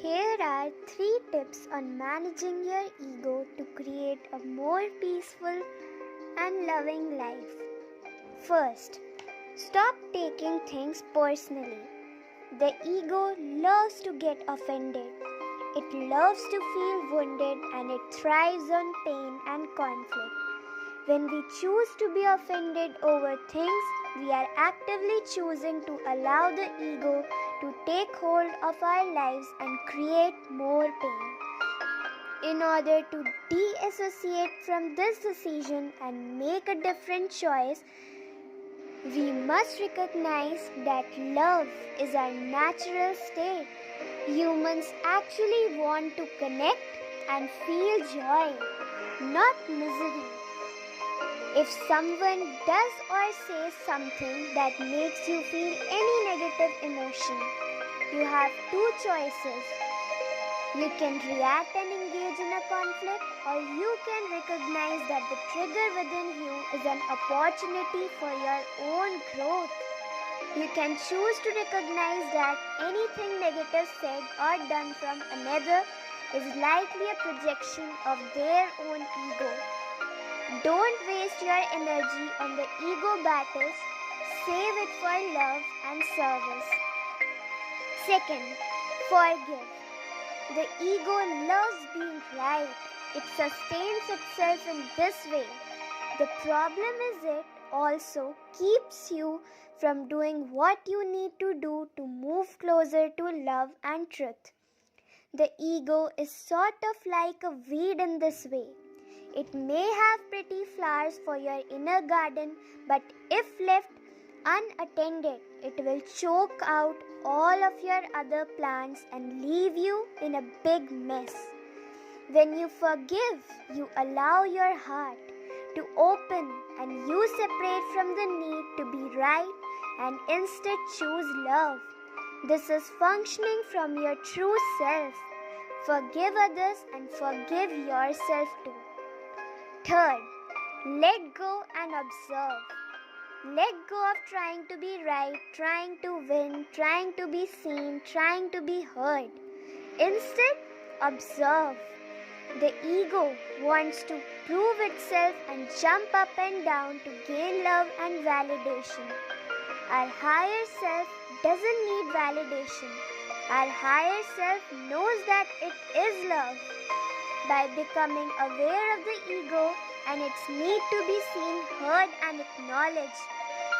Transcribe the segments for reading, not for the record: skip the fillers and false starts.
Here are 3 tips on managing your ego to create a more peaceful and loving life. First, stop taking things personally. The ego loves to get offended. It loves to feel wounded and it thrives on pain and conflict. When we choose to be offended over things, we are actively choosing to allow the ego to take hold of our lives and create more pain. In order to de-associate from this decision and make a different choice, we must recognize that love is our natural state. Humans actually want to connect and feel joy, not misery. If someone does or says something that makes you feel any negative emotion, you have 2 choices. You can react and engage in a conflict, or you can recognize that the trigger within you is an opportunity for your own growth. You can choose to recognize that anything negative said or done from another is likely a projection of their own ego. Don't waste your energy on the ego battles. Save it for love and service. Second, forgive. The ego loves being right. It sustains itself in this way. The problem is it also keeps you from doing what you need to do to move closer to love and truth. The ego is sort of like a weed in this way. It may have pretty flowers for your inner garden, but if left unattended, it will choke out all of your other plants and leave you in a big mess. When you forgive, you allow your heart to open and you separate from the need to be right and instead choose love. This is functioning from your true self. Forgive others and forgive yourself too. Third, let go and observe. Let go of trying to be right, trying to win, trying to be seen, trying to be heard. Instead, observe. The ego wants to prove itself and jump up and down to gain love and validation. Our higher self doesn't need validation. Our higher self knows that it is love. By becoming aware of the ego and its need to be seen, heard and acknowledged,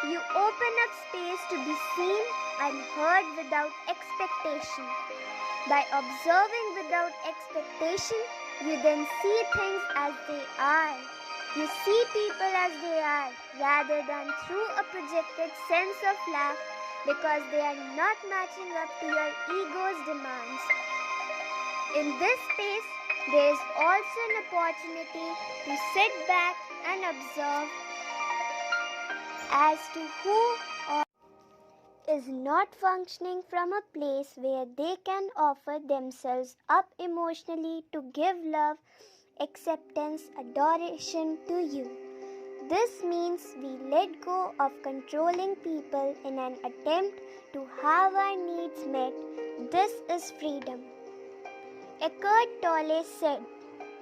you open up space to be seen and heard without expectation. By observing without expectation, you then see things as they are. You see people as they are rather than through a projected sense of lack because they are not matching up to your ego's demands. In this space, there is also an opportunity to sit back and observe as to who is not functioning from a place where they can offer themselves up emotionally to give love, acceptance, adoration to you. This means we let go of controlling people in an attempt to have our needs met. This is freedom. Eckhart Tolle said,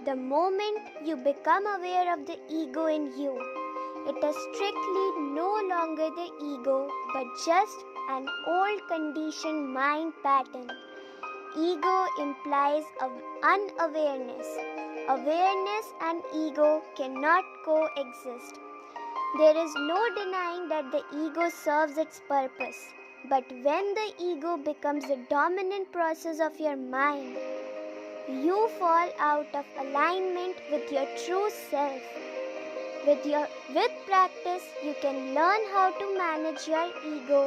"The moment you become aware of the ego in you, it is strictly no longer the ego but just an old conditioned mind pattern." Ego implies unawareness. Awareness and ego cannot coexist. There is no denying that the ego serves its purpose. But when the ego becomes the dominant process of your mind, you fall out of alignment with your true self. With practice, you can learn how to manage your ego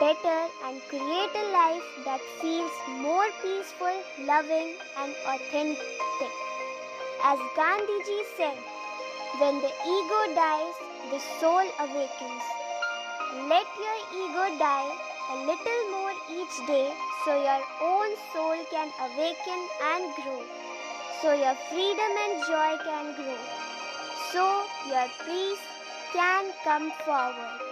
better and create a life that feels more peaceful, loving, and authentic. As Gandhiji said, "When the ego dies, the soul awakens." Let your ego die a little more each day so your own soul can awaken and grow, so your freedom and joy can grow, so your peace can come forward.